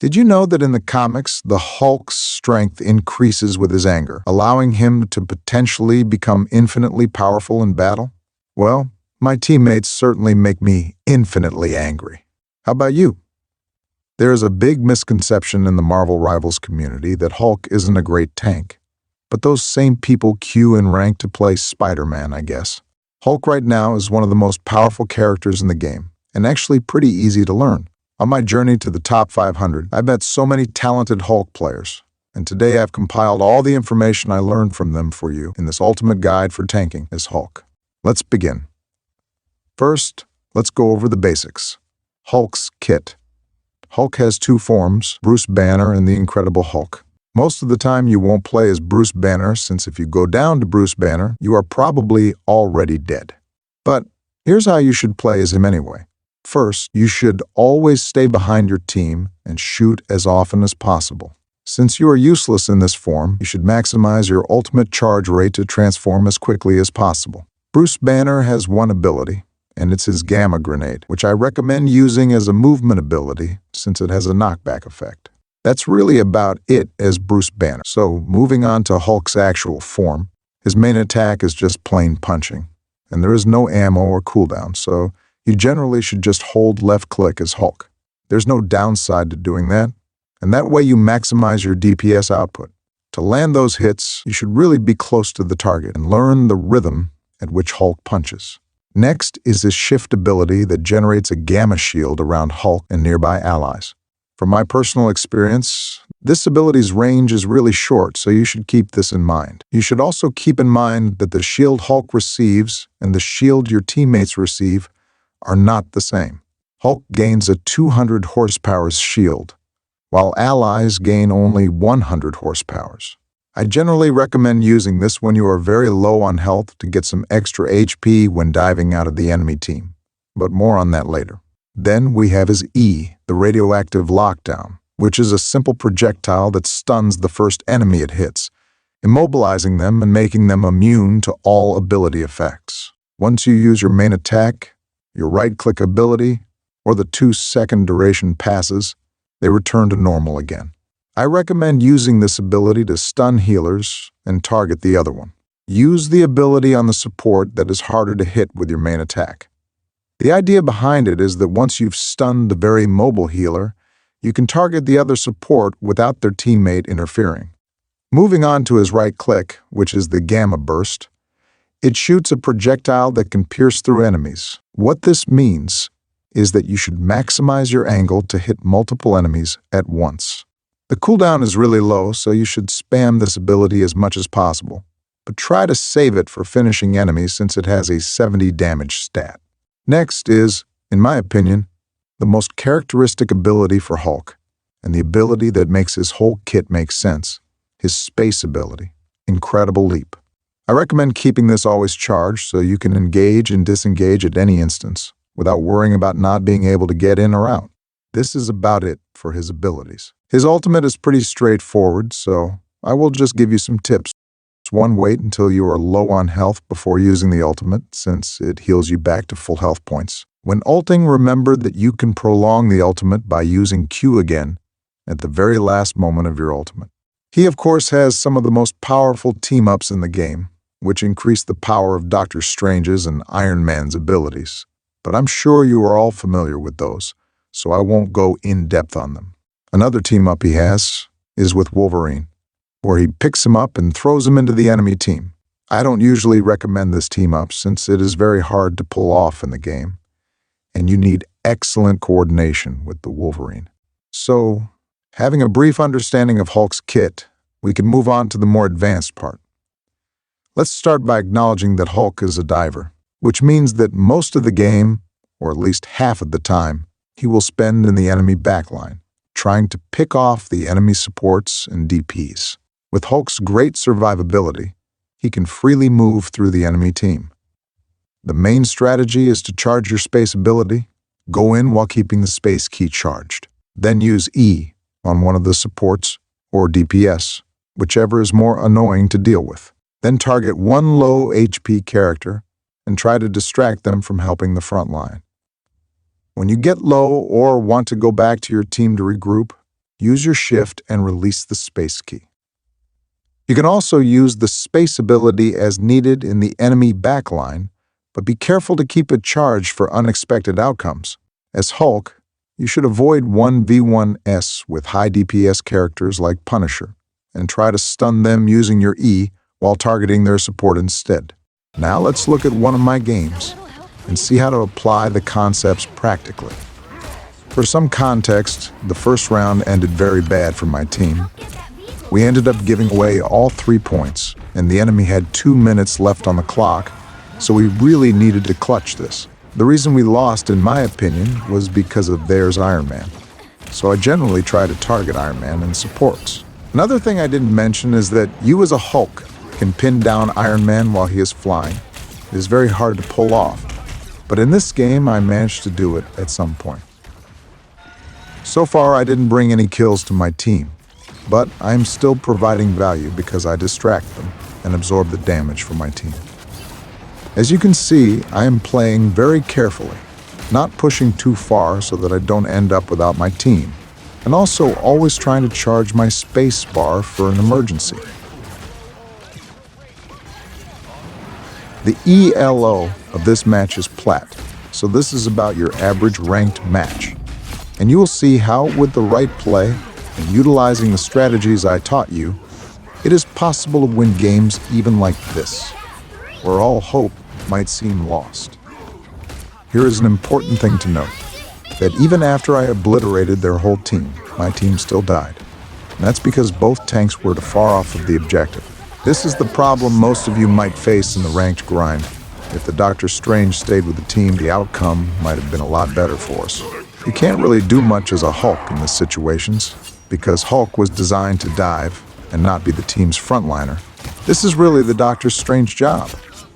Did you know that in the comics, the Hulk's strength increases with his anger, allowing him to potentially become infinitely powerful in battle? Well, my teammates certainly make me infinitely angry. How about you? There is a big misconception in the Marvel Rivals community that Hulk isn't a great tank. But those same people queue in rank to play Spider-Man, I guess. Hulk right now is one of the most powerful characters in the game, and actually pretty easy to learn. On my journey to the top 500, I've met so many talented Hulk players, and today I've compiled all the information I learned from them for you in this ultimate guide for tanking as Hulk. Let's begin. First, let's go over the basics. Hulk's kit. Hulk has two forms, Bruce Banner and the Incredible Hulk. Most of the time you won't play as Bruce Banner, since if you go down to Bruce Banner, you are probably already dead. But here's how you should play as him anyway. First, you should always stay behind your team and shoot as often as possible. Since you are useless in this form, you should maximize your ultimate charge rate to transform as quickly as possible. Bruce Banner has one ability, and it's his Gamma Grenade, which I recommend using as a movement ability since it has a knockback effect. That's really about it as Bruce Banner. So, moving on to Hulk's actual form, his main attack is just plain punching, and there is no ammo or cooldown, so you generally should just hold left click as Hulk. There's no downside to doing that, and that way you maximize your DPS output. To land those hits, you should really be close to the target and learn the rhythm at which Hulk punches. Next is his shift ability that generates a gamma shield around Hulk and nearby allies. From my personal experience, this ability's range is really short, so you should keep this in mind. You should also keep in mind that the shield Hulk receives and the shield your teammates receive are not the same. Hulk gains a 200 horsepower shield, while allies gain only 100 horsepower. I generally recommend using this when you are very low on health to get some extra HP when diving out of the enemy team, but more on that later. Then we have his E, the radioactive lockdown, which is a simple projectile that stuns the first enemy it hits, immobilizing them and making them immune to all ability effects. Once you use your main attack, your right-click ability, or the 2-second duration passes, they return to normal again. I recommend using this ability to stun healers and target the other one. Use the ability on the support that is harder to hit with your main attack. The idea behind it is that once you've stunned the very mobile healer, you can target the other support without their teammate interfering. Moving on to his right click, which is the Gamma Burst, it shoots a projectile that can pierce through enemies. What this means is that you should maximize your angle to hit multiple enemies at once. The cooldown is really low, so you should spam this ability as much as possible, but try to save it for finishing enemies since it has a 70 damage stat. Next is, in my opinion, the most characteristic ability for Hulk, and the ability that makes his whole kit make sense, his space ability, Incredible Leap. I recommend keeping this always charged so you can engage and disengage at any instance, without worrying about not being able to get in or out. This is about it for his abilities. His ultimate is pretty straightforward, so I will just give you some tips. One, wait until you are low on health before using the ultimate, since it heals you back to full health points. When ulting, remember that you can prolong the ultimate by using Q again at the very last moment of your ultimate. He, of course, has some of the most powerful team-ups in the game, which increase the power of Doctor Strange's and Iron Man's abilities. But I'm sure you are all familiar with those, so I won't go in-depth on them. Another team-up he has is with Wolverine, where he picks him up and throws him into the enemy team. I don't usually recommend this team-up since it is very hard to pull off in the game, and you need excellent coordination with the Wolverine. So, having a brief understanding of Hulk's kit, we can move on to the more advanced part. Let's start by acknowledging that Hulk is a diver, which means that most of the game, or at least half of the time, he will spend in the enemy backline, trying to pick off the enemy supports and DPs. With Hulk's great survivability, he can freely move through the enemy team. The main strategy is to charge your space ability, go in while keeping the space key charged, then use E on one of the supports or DPS, whichever is more annoying to deal with. Then target one low HP character and try to distract them from helping the front line. When you get low or want to go back to your team to regroup, use your shift and release the space key. You can also use the space ability as needed in the enemy backline, but be careful to keep it charged for unexpected outcomes. As Hulk, you should avoid 1v1s with high DPS characters like Punisher, and try to stun them using your E while targeting their support instead. Now let's look at one of my games and see how to apply the concepts practically. For some context, the first round ended very bad for my team. We ended up giving away all 3 points, and the enemy had 2 minutes left on the clock, so we really needed to clutch this. The reason we lost, in my opinion, was because of theirs Iron Man. So I generally try to target Iron Man and supports. Another thing I didn't mention is that you as a Hulk can pin down Iron Man while he is flying. It is very hard to pull off, but in this game I managed to do it at some point. So far I didn't bring any kills to my team, but I am still providing value because I distract them and absorb the damage for my team. As you can see, I am playing very carefully, not pushing too far so that I don't end up without my team, and also always trying to charge my space bar for an emergency. The ELO of this match is Plat, so this is about your average ranked match. And you will see how, with the right play and utilizing the strategies I taught you, it is possible to win games even like this, where all hope might seem lost. Here is an important thing to note, that even after I obliterated their whole team, my team still died. And that's because both tanks were too far off of the objective. This is the problem most of you might face in the ranked grind. If the Doctor Strange stayed with the team, the outcome might have been a lot better for us. You can't really do much as a Hulk in these situations, because Hulk was designed to dive and not be the team's frontliner. This is really the Doctor Strange job.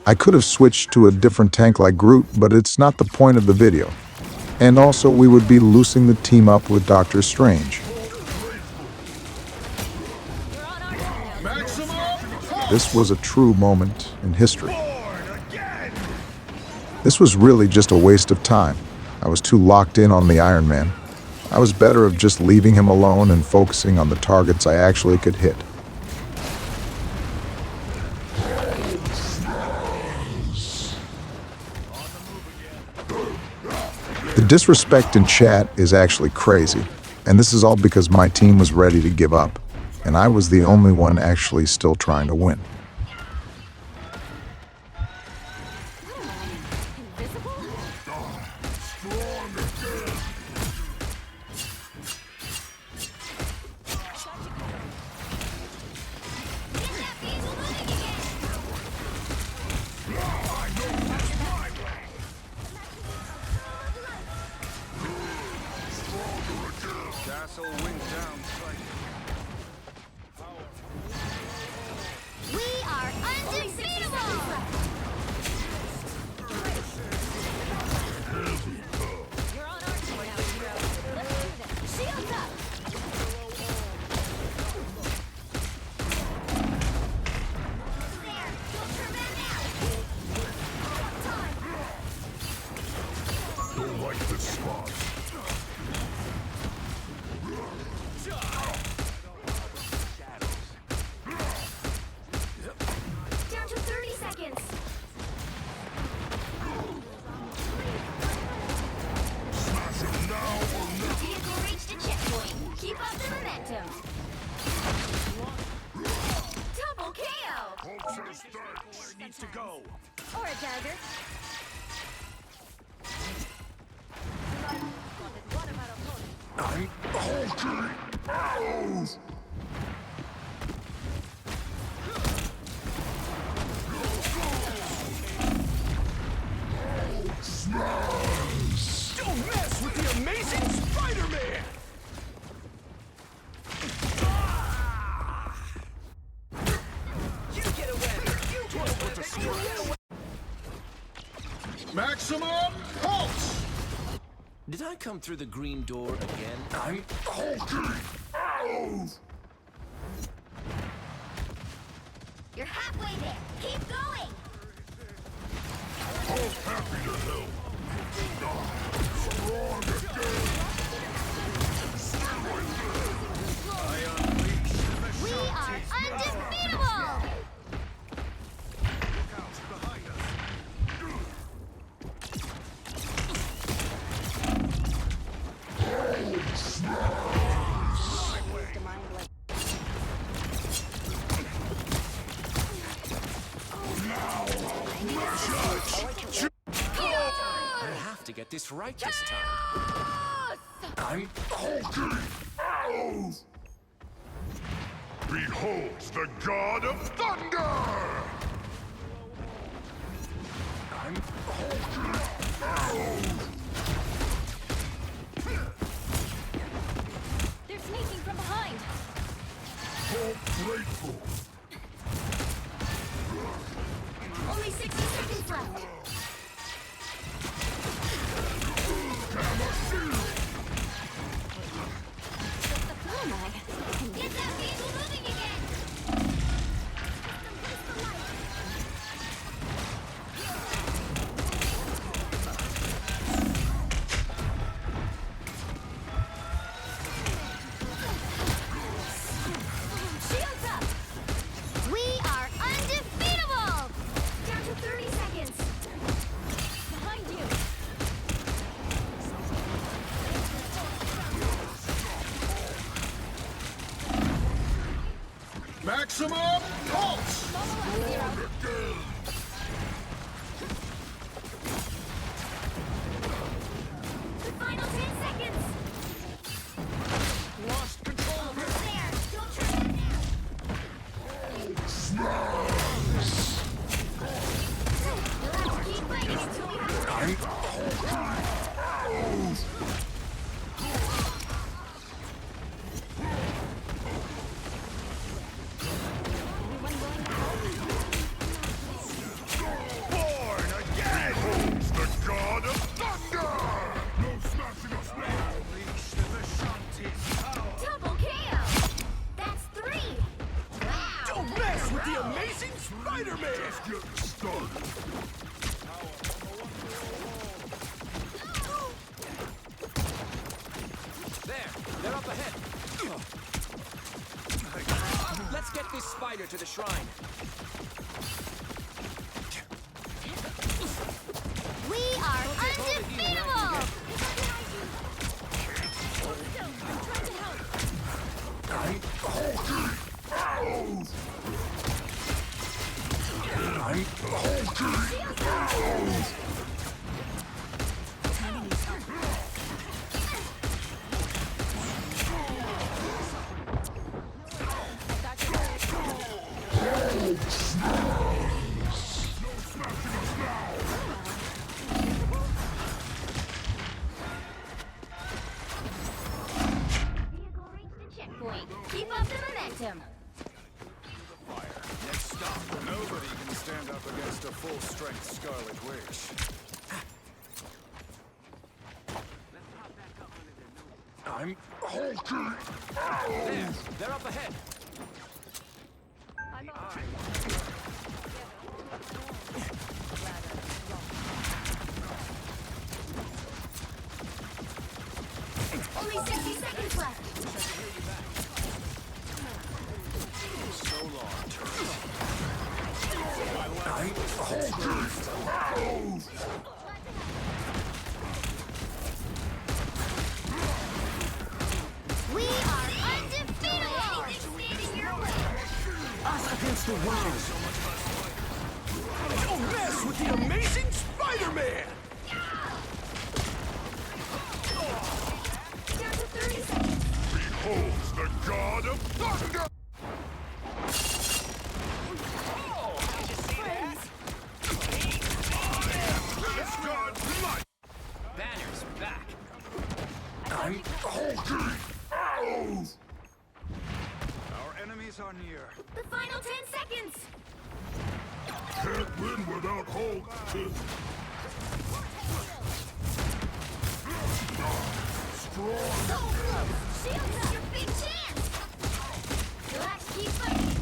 I could have switched to a different tank like Groot, but it's not the point of the video. And also, we would be loosing the team up with Doctor Strange. This was a true moment in history. This was really just a waste of time. I was too locked in on the Iron Man. I was better of just leaving him alone and focusing on the targets I actually could hit. The disrespect in chat is actually crazy, and this is all because my team was ready to give up, and I was the only one actually still trying to win. Needs to go. Or a dagger. I'm hulking out! Smash! Don't mess with the amazing Spider-Man! You get away! You get away! Maximum pulse! Did I come through the green door again? I'm hulking out! You're halfway there. Keep going. Hulk happy to help. Strong again. Stay right there. this right this time. I'm Hulking out! Behold the god of thunder! I'm They're sneaking from behind. Hope grateful! Only 60 seconds left. Who am I? Get that vehicle moving again! Place the light. Shields up! We are undefeatable! Down to 30 seconds. Behind you. Maximum pulse! The final 10 seconds. lost control. Almost there. Don't try that now. You'll have to keep fighting until we have Anyone willing to help? Born again! Beholds the god of thunder! No smashing us now! Unleash the Vishanti's power. Double KO! That's 3! Wow! Don't mess with the amazing Spider-Man! Getting started! There, they're up ahead. Let's get this spider to the shrine. We are undefeatable! I'm Vehicle reached the checkpoint. Keep up the momentum. Next stop. Nobody can stand up against a full-strength Scarlet Witch. I'm Hulking there. They're up ahead. Only 60 seconds left. So long, turret. I'm We are undefeatable! Anything standing your way. us against the world. Don't mess with the amazing Spider-Man! Down to 30 seconds. Beholds the god of thunder! Friends. This god's light! Banner's back. I'm Hulking out! Our enemies are near. The final 10 seconds. Can't win without Hulk! Strong! So close. Shields up. Your big chance. You'll have to keep fighting.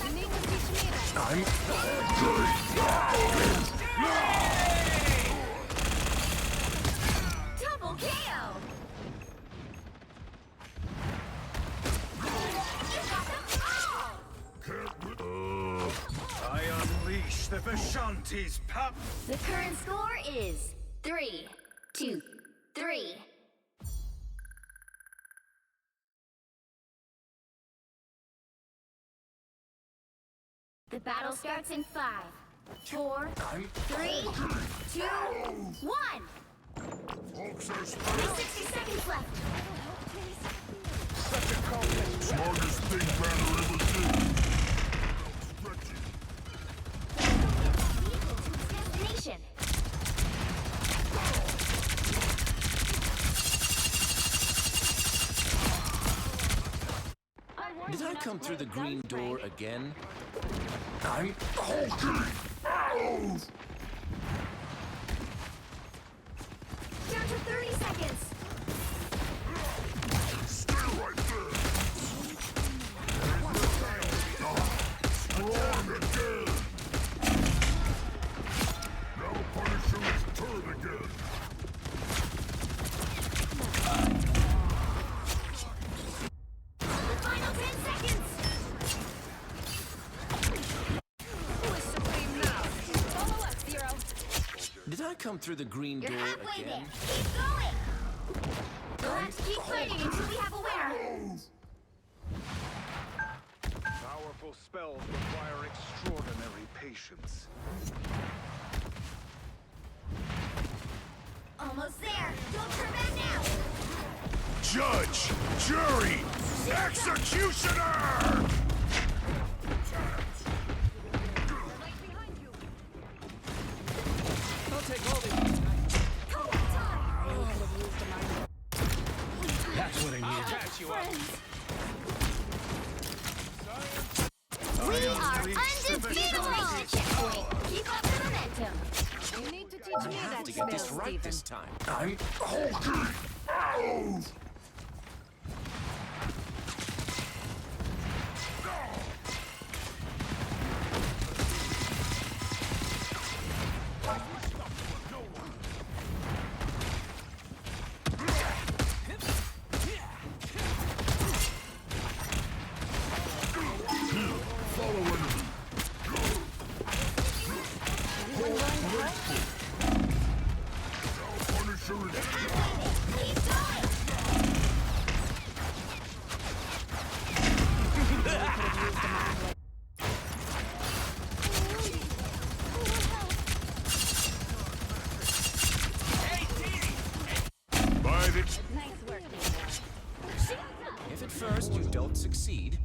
You need to teach me that. I'm Double KO. You got them all. Can't win! I unleash the Vishanti's power. The current score is 3-2-3. The battle starts in 5, 4, 3, 2, 1. Hulks are 60 seconds left. Such a complex. smartest thing Banner ever did. Stretch it. Destination. Did I come through the green door again? I'm hulking out! Down to 30 seconds. Stay right there! Strong again! Now Punisher is turn again! The final 10 seconds. Who is supreme now? Follow us, Zero. Did I come through the green You're door halfway again? there. Keep going. You'll have to keep fighting until we have a winner. Powerful spells require extraordinary patience. Almost there. Don't turn back now. Judge! Jury! Executioner! I'll take all the... That's what I needed. Catch you up. We are undefeatable. Checkpoint. Keep up the momentum. You need to teach me I have that to get this spell, right Steven. this time. I'm hulking out! Punisher is Keep going. by the Nice work, If at first you don't succeed,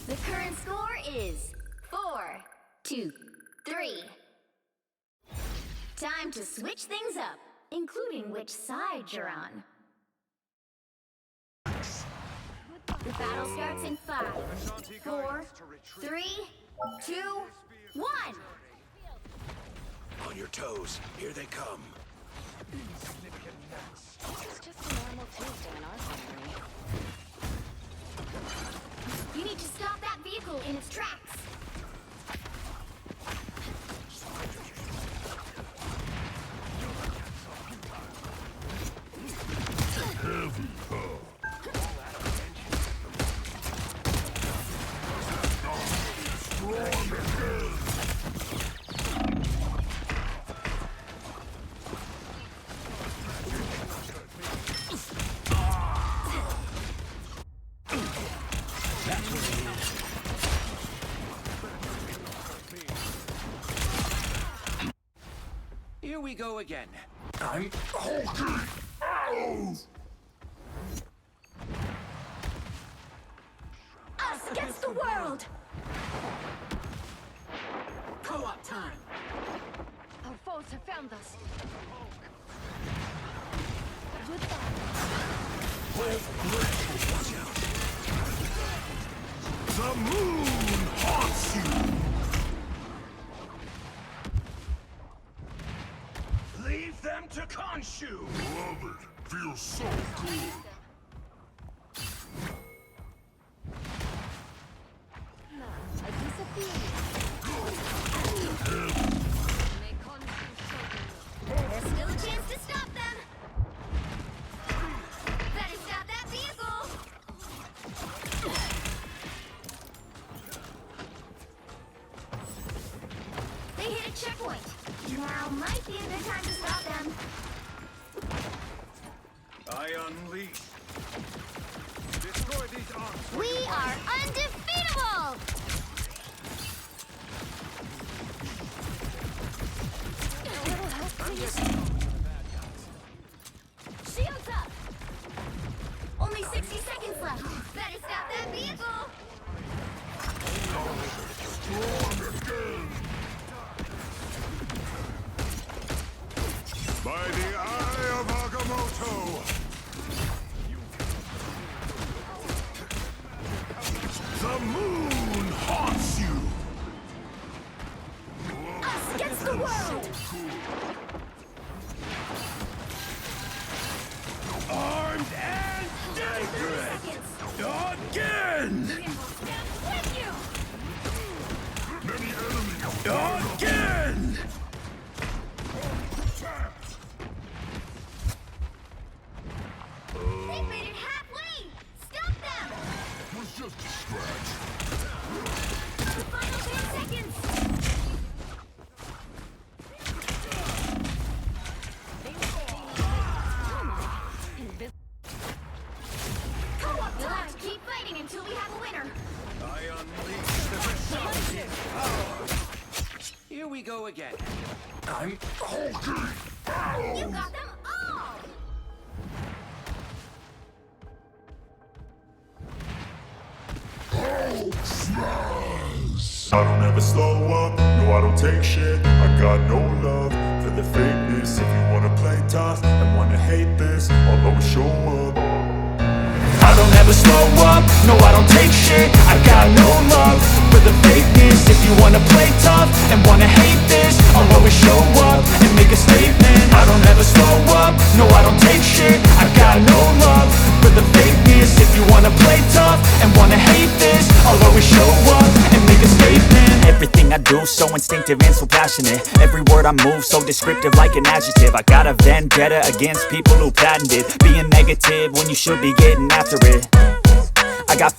The current score is 4, 2, 3. Time to switch things up, including which side you're on. The battle starts in 5, 4, 3, 2, 1. on your toes, here they come. It's just a normal Tuesday in our family. You need to stop that vehicle in its tracks. heavy strong again! Here we go again. I'm hulking out! Us against the world! Co-op time. Our foes have found us. The moon haunts you! Leave them to Khonshu! Love it. Feels so good. A piece of beef. May conscience There's still a chance to stop them! Better stop that vehicle! They hit a checkpoint. Now might be a good time to stop them. I unleash. Destroy these arms. We are undefeatable! Shields up! Only 60 seconds left. Better stop that vehicle! By the eye of Agamotto! The moon haunts you! Us against the world! Armed and dangerous! 30 seconds! Again! Stand with you! Many enemies! Again! They made it halfway! Stop them! Was just a scratch. Final 10 seconds! We'll have to keep fighting until we have a winner! I unleash the destructive power! Here we go again. I'm You got them all! I don't ever slow up, no I don't take shit. I got no love for the fakeness. If you wanna play tough and wanna hate this, I'll always show up. I don't ever slow up, no I don't take shit. I got no love for the fakeness. If you wanna play tough and wanna hate this, I'll always show up and make a statement. I don't ever slow up, no I don't take shit. I got no love for the fakeness. If you wanna play tough and wanna hate this, I'll always show up and make a statement. Everything I do so instinctive and so passionate. Every word I move so descriptive like an adjective. I got a vendetta against people who patented being negative when you should be getting after it. I got